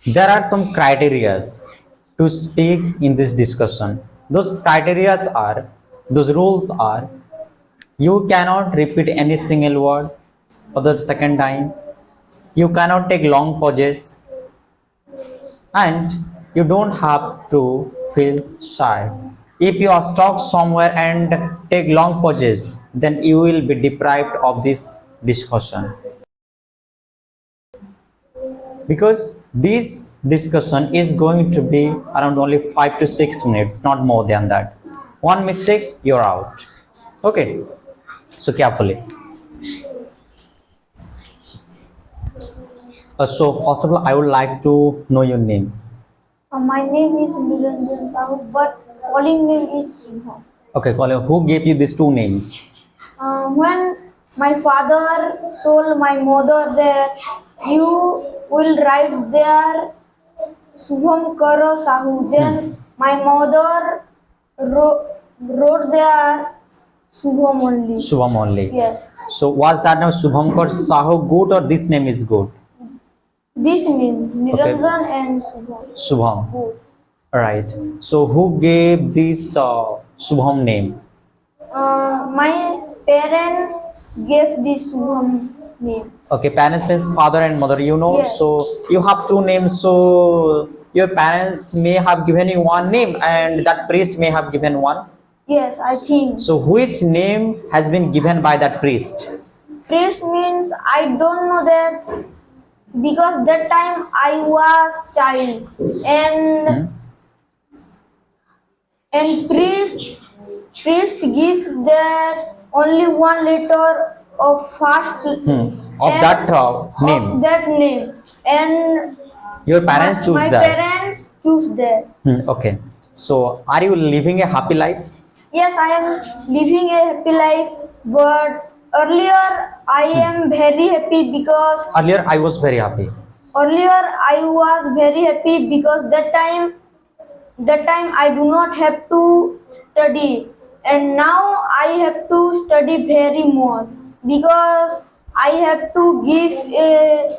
There are some criteria to speak in this discussion. Those criteria are, those rules are, you cannot repeat any single word for the second time. You cannot take long pauses, and you don't have to feel shy. If you are stuck somewhere and take long pauses, then you will be deprived of this discussion. Because this discussion is going to be around only 5 to 6 minutes, not more than that. One mistake, you're out. Okay, so carefully. So first of all, I would like to know your name. My name is Niranjan Sahu, but calling name is Shubham. Okay, Colin, who gave you these two names? When my father told my mother that you will write there Shubham Karo Sahu, then my mother wrote there Shubham only. Shubham only. Yes. So was that name Shubhamkar Sahu good or this name is good? This name, Niranjan and Shubham. Shubham. Good. Right. So who gave this Shubham name? My parents gave this Shubham name. Okay, parents means father and mother, you know. Yes. So you have two names. So your parents may have given you one name and that priest may have given one. Yes, I think. So which name has been given by that priest? Priest means I don't know that because that time I was child and priest give that only one letter of first Of that name. of that name and Your parents choose my that. parents choose that. Okay. So are you living a happy life? Yes, I am living a happy life, but earlier I am very happy because Earlier I was very happy. earlier I was very happy because that time I do not have to study, and now I have to study very more because I have to give a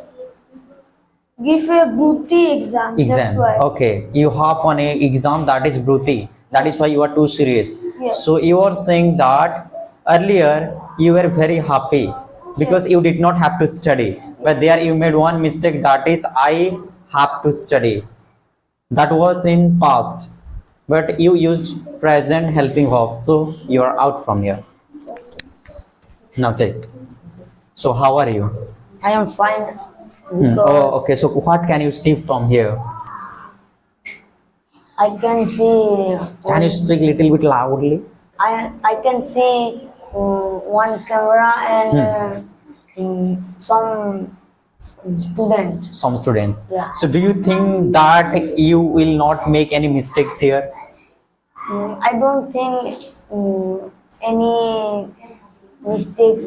Bruti exam. That's Exam. why. Okay. You have one exam that is Bruti. That is why you are too serious. Yes. So you are saying that earlier you were very happy because Yes. you did not have to study. But there you made one mistake, that is I have to study. That was in past. But you used present helping verb. So you are out from here. Now take. So how are you? I am fine because Oh, okay. So what can you see from here? I can see. Can you speak little bit loudly? I can see one camera and some students. Some students. Yeah. So do you think that you will not make any mistakes here? I don't think any mistake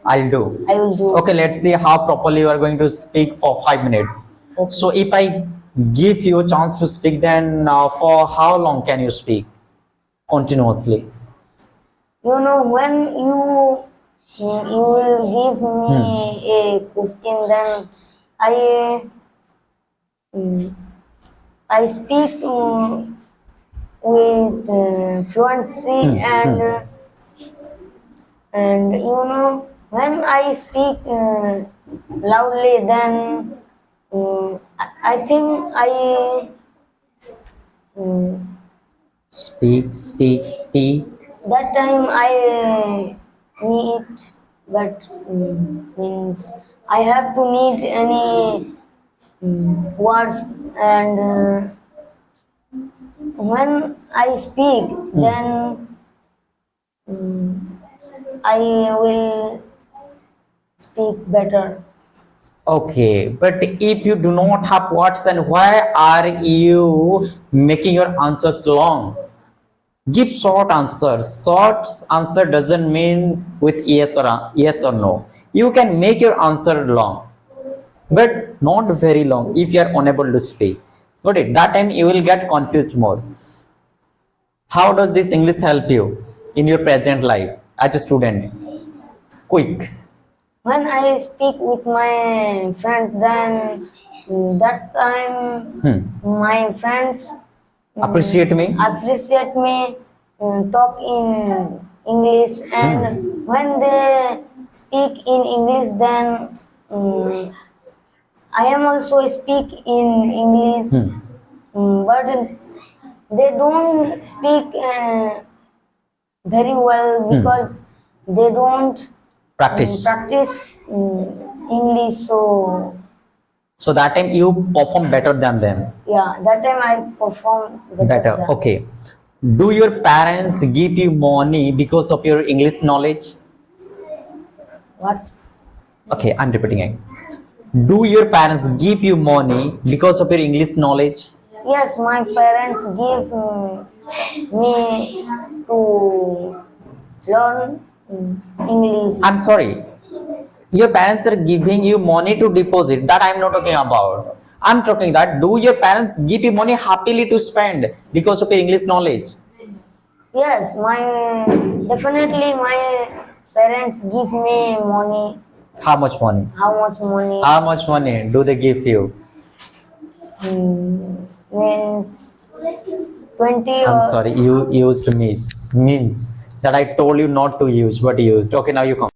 I'll do. I will do. Okay, let's see how properly you are going to speak for 5 minutes. Okay. So if I give you a chance to speak, then for how long can you speak continuously? You know, when you will give me a question, then I speak with fluency and you know, when I speak loudly, then I think I Speak, speak, speak. that time I need, but means I have to need any words, and when I speak, then I will speak better. Okay, but if you do not have words, then why are you making your answers long? Give short answers. Short answer doesn't mean with yes or no. You can make your answer long, but not very long if you are unable to speak. Got it? That time you will get confused more. How does this English help you in your present life as a student? Quick. when I speak with my friends, then that time my friends Appreciate me. appreciate me, talk in English, and when they speak in English, then I am also speak in English, but they don't speak very well because they don't Practice. practice English. So So that time you perform better than them. yeah, that time I perform Better. than- Okay. Do your parents give you money because of your English knowledge? What? Okay, I'm repeating it. Do your parents give you money because of your English knowledge? Yes, my parents give me to learn English. I'm sorry. Your parents are giving you money to deposit. That I'm not talking about. I'm talking that do your parents give you money happily to spend because of your English knowledge? Yes, my definitely my parents give me money. How much money? How much money? How much money do they give you? Means 20 I'm or sorry, you used means that I told you not to use, but used. Okay, now you come.